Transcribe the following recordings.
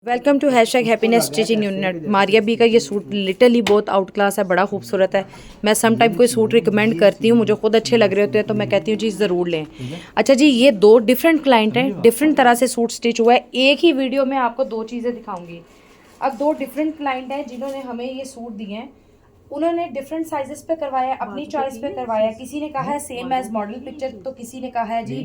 Welcome to hashtag stitching unit. Maria B का ये suit literally बहुत आउट क्लास है, बड़ा खूबसूरत है। मैं सम टाइम कोई सूट रिकमेंड करती हूँ, मुझे खुद अच्छे लग रहे होते हैं तो मैं कहती हूँ जी ज़रूर लें। अच्छा जी, ये दो डिफरेंट क्लाइंट हैं, डिफरेंट तरह से सूट स्टिच हुआ है। एक ही वीडियो में आपको दो चीज़ें दिखाऊंगी। अब दो डिफरेंट क्लाइंट हैं जिन्होंने हमें ये सूट दिए हैं। उन्होंने डिफरेंट साइजेस पे करवाया, अपनी चॉइस पे करवाया। किसी ने कहा है सेम एज मॉडल पिक्चर, तो किसी ने कहा है जी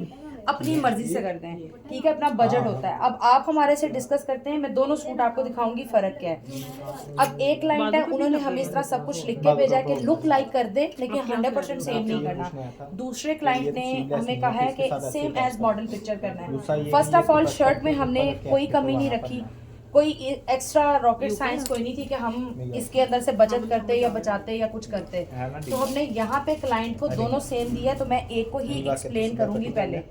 अपनी मर्जी से कर दें। ठीक है, अपना बजट होता है। अब आप हमारे से डिस्कस करते हैं, मैं दोनों सूट आपको दिखाऊंगी फ़र्क क्या है। अब एक क्लाइंट है, उन्होंने हमें इस तरह सब कुछ लिख के भेजा है कि लुक लाइक कर दे लेकिन 100% सेम नहीं करना। दूसरे क्लाइंट ने हमें कहा है कि सेम एज मॉडल पिक्चर करना है। फर्स्ट ऑफ ऑल शर्ट में हमने कोई कमी नहीं रखी, कोई एक्स्ट्रा रॉकेट साइंस कोई नहीं थी कि हम इसके अंदर से बचत करते या बचाते या कुछ करते। तो हमने यहाँ पे क्लाइंट को दोनों सेम दिया, तो मैं एक को ही एक्सप्लेन करूंगी। पहले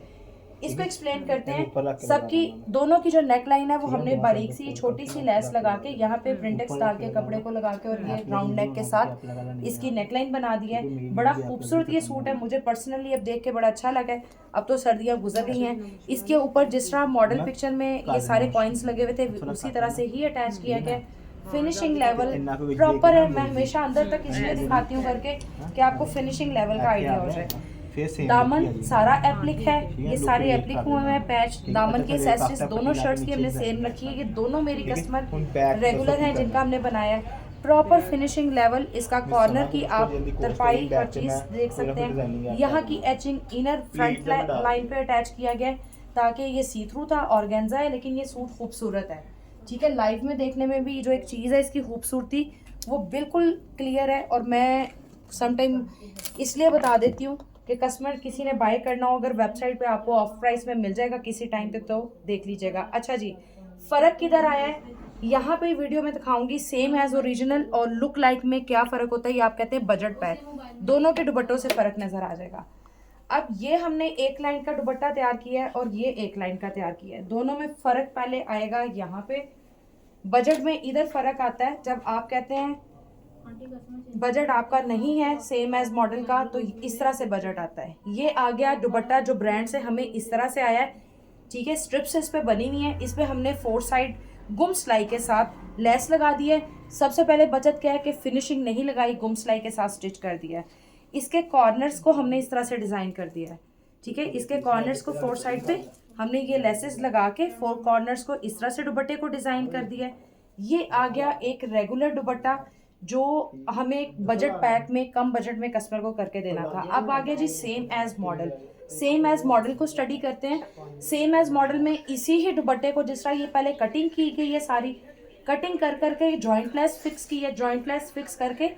इसको एक्सप्लेन करते हैं। सबकी दोनों की जो नेक लाइन है वो हमने बारीक सी छोटी सी लेस लगा के यहाँ पे प्रिंटेक्स डाल के कपड़े को लगा के और ये राउंड नेक के साथ इसकी नेक लाइन बना दी है। बड़ा खूबसूरत ये सूट है, मुझे पर्सनली अब देख के बड़ा अच्छा लगा है। अब तो सर्दियाँ गुजर गई हैं। इसके ऊपर जिस तरह मॉडल पिक्चर में ये सारे कॉइन्स लगे हुए थे उसी तरह से ही अटैच किया गया। फिनिशिंग लेवल प्रॉपर है। मैं हमेशा अंदर तक इसलिए दिखाती हूँ करके कि आपको फिनिशिंग लेवल का आइडिया हो जाए। दामन सारा एप्लिक है, ये सारे एप्लिक हुए हैं। पैच दामन की एक्सेसरीज दोनों शर्ट्स की हमने सेम रखी है। ये दोनों मेरी कस्टमर रेगुलर हैं जिनका हमने बनाया है। प्रॉपर फिनिशिंग लेवल, इसका कॉर्नर की आप तरपाई हर चीज देख सकते हैं। यहाँ की एचिंग इनर फ्रंट लाइन पे अटैच किया गया है ताकि ये सी थ्रू था, ऑर्गेन्जा है लेकिन ये सूट खूबसूरत है। ठीक है, लाइव में देखने में भी जो एक चीज़ है इसकी खूबसूरती वो बिल्कुल क्लियर है। और मैं समटाइम इसलिए बता देती हूँ कि कस्टमर किसी ने बाय करना हो, अगर वेबसाइट पे आपको ऑफ प्राइस में मिल जाएगा किसी टाइम तक तो देख लीजिएगा। अच्छा जी, फ़र्क किधर आया है यहाँ पे वीडियो में दिखाऊंगी। सेम एज ओरिजिनल और लुक लाइक में क्या फ़र्क होता है ये आप कहते हैं बजट पैक, दोनों के दुपट्टों से फ़र्क नज़र आ जाएगा। अब ये हमने एक लाइन का दुपट्टा तैयार किया है और ये एक लाइन का तैयार किया है। दोनों में फ़र्क पहले आएगा यहाँ पे। बजट में इधर फ़र्क आता है जब आप कहते हैं बजट आपका नहीं है सेम एज मॉडल का, तो इस तरह से बजट आता है। ये आ गया दुपट्टा जो ब्रांड से हमें इस तरह से आया है। ठीक है, स्ट्रिप्स इस पे बनी हुई है। इस पे हमने 4 साइड गुम सिलाई के साथ लेस लगा दी है। सबसे पहले बचत क्या है कि फिनिशिंग नहीं लगाई, गुम सिलाई के साथ स्टिच कर दिया है। इसके कॉर्नर्स को हमने इस तरह से डिज़ाइन कर दिया है। ठीक है, इसके कॉर्नर्स को 4 साइड पे हमने ये लेसेस लगा के 4 कॉर्नर्स को इस तरह से दुपट्टे को डिज़ाइन कर दिया है। ये आ गया एक रेगुलर दुपट्टा जो हमें बजट पैक में कम बजट में कस्टमर को करके देना था। अब आ गया जी same as model. Same as model को स्टडी करते हैं। सेम एज मॉडल में इसी ही दुपट्टे को जिस तरह ये पहले कटिंग की गई है, सारी कटिंग कर करके जॉइंट लेस फिक्स की है, जॉइंट लेस फिक्स करके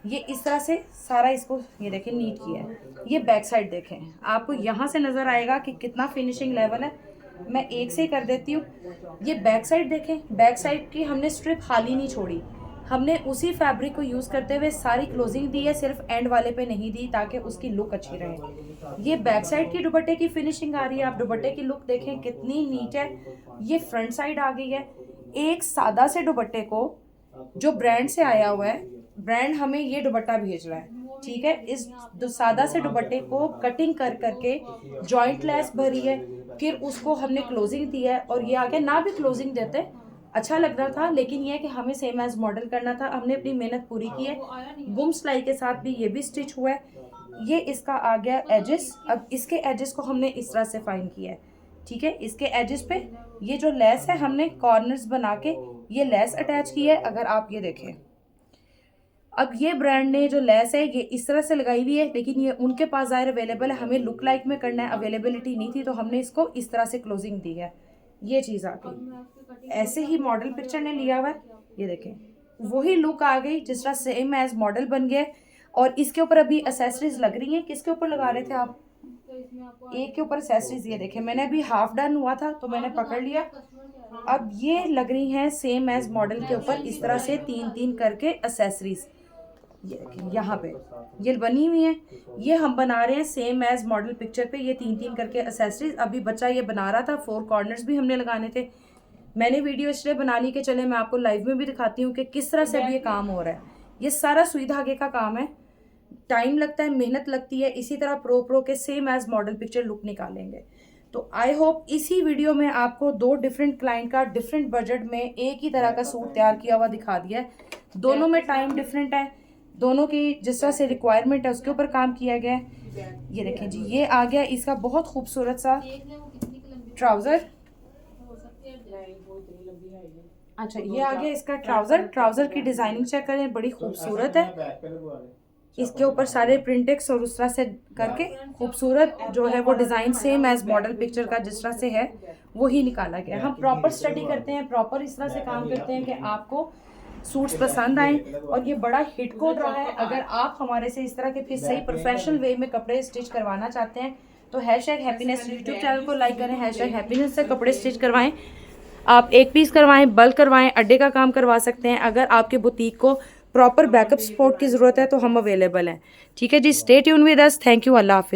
ये इस तरह से सारा इसको ये देखें नीट किया है। ये बैक साइड देखें, आपको यहाँ से नज़र आएगा कि कितना फिनिशिंग लेवल है। मैं एक से ही कर देती हूँ। ये बैक साइड देखें, बैक साइड की हमने स्ट्रिप खाली नहीं छोड़ी, हमने उसी फैब्रिक को यूज़ करते हुए सारी क्लोजिंग दी है, सिर्फ एंड वाले पे नहीं दी ताकि उसकी लुक अच्छी रहे। ये बैक साइड की दुपट्टे की फिनिशिंग आ रही है, आप दुपट्टे की लुक देखें कितनी नीट है। ये फ्रंट साइड आ गई है। एक सादा से दुपट्टे को जो ब्रांड से आया हुआ है, ब्रांड हमें ये दुपट्टा भेज रहा है। ठीक है, इस सादा से दुपट्टे को कटिंग कर करके जॉइंट लेस भरी है, फिर उसको हमने क्लोजिंग दी है। और ये आगे ना भी क्लोजिंग देते अच्छा लग रहा था, लेकिन ये कि हमें सेम एज मॉडल करना था, हमने अपनी मेहनत पूरी की है। गुम सिलाई के साथ भी ये भी स्टिच हुआ है। ये इसका आ गया एजेस। अब इसके एजेस को हमने इस तरह से फाइन किया है। ठीक है, इसके एजेस पे ये जो लेस है हमने कॉर्नर्स बना के ये लेस अटैच की है। अगर आप ये देखें, अब ये ब्रांड ने जो लेस है ये इस तरह से लगाई हुई है, लेकिन ये उनके पास ज़ाहिर अवेलेबल है, हमें लुक लाइक में करना है, अवेलेबिलिटी नहीं थी तो हमने इसको इस तरह से क्लोजिंग दी है। ये चीज़ आ गई। ऐसे ही मॉडल पिक्चर ने लिया हुआ है, ये देखें वही लुक आ गई जिस तरह सेम एज मॉडल बन गया। और इसके ऊपर अभी एसेसरीज लग रही हैं। किसके ऊपर लगा रहे थे आप? एक के ऊपर एसेसरीज, ये देखें मैंने अभी हाफ डन हुआ था तो मैंने पकड़ लिया। अब ये लग रही हैं सेम एज मॉडल के ऊपर इस तरह से 3-3 करके एसेसरीज। ये देखें यहाँ पे ये बनी हुई है, ये हम बना रहे हैं सेम एज मॉडल पिक्चर पे ये 3-3 करके एसेसरीज। अभी बच्चा ये बना रहा था, 4 कॉर्नर्स भी हमने लगाने थे। मैंने वीडियो इसलिए बना ली कि चले मैं आपको लाइव में भी दिखाती हूँ कि किस तरह से अब ये काम हो रहा है। ये सारा सुई धागे का काम है, टाइम लगता है, मेहनत लगती है। इसी तरह प्रो के same as model picture look निकालेंगे। तो आई होप इसी वीडियो में आपको 2 डिफरेंट क्लाइंट का डिफरेंट बजट में एक ही तरह का सूट तैयार किया हुआ दिखा दिया है। दोनों में टाइम डिफरेंट है, दोनों की जिस तरह से रिक्वायरमेंट है उसके ऊपर काम किया गया है। ये देखें जी, ये आ गया इसका बहुत खूबसूरत सा ट्राउज़र। अच्छा, ये आ गया इसका ट्राउज़र की डिज़ाइनिंग चेक करें, बड़ी खूबसूरत है। इसके ऊपर सारे प्रिंटेक्स और उस तरह से करके खूबसूरत जो है वो design same as model picture का जिस तरह से है वही निकाला गया। हम प्रॉपर स्टडी करते हैं, प्रॉपर इस तरह से काम करते हैं कि आपको सूट्स पसंद आए, और ये बड़ा हिट कोड रहा है। अगर आप हमारे से इस तरह के फिर सही प्रोफेशनल वे में कपड़े स्टिच करवाना चाहते हैं तो #हैप्पीनेस यूट्यूब चैनल को लाइक करें, #हैप्पीनेस से कपड़े स्टिच करवाएं। आप एक पीस करवाएं, बल्क करवाएं, अड्डे का काम करवा सकते हैं। अगर आपके बुटीक को प्रॉपर बैकअप सपोर्ट की ज़रूरत है तो हम अवेलेबल हैं। ठीक है जी, stay tune with us. Thank you, अल्लाह हाफिज़।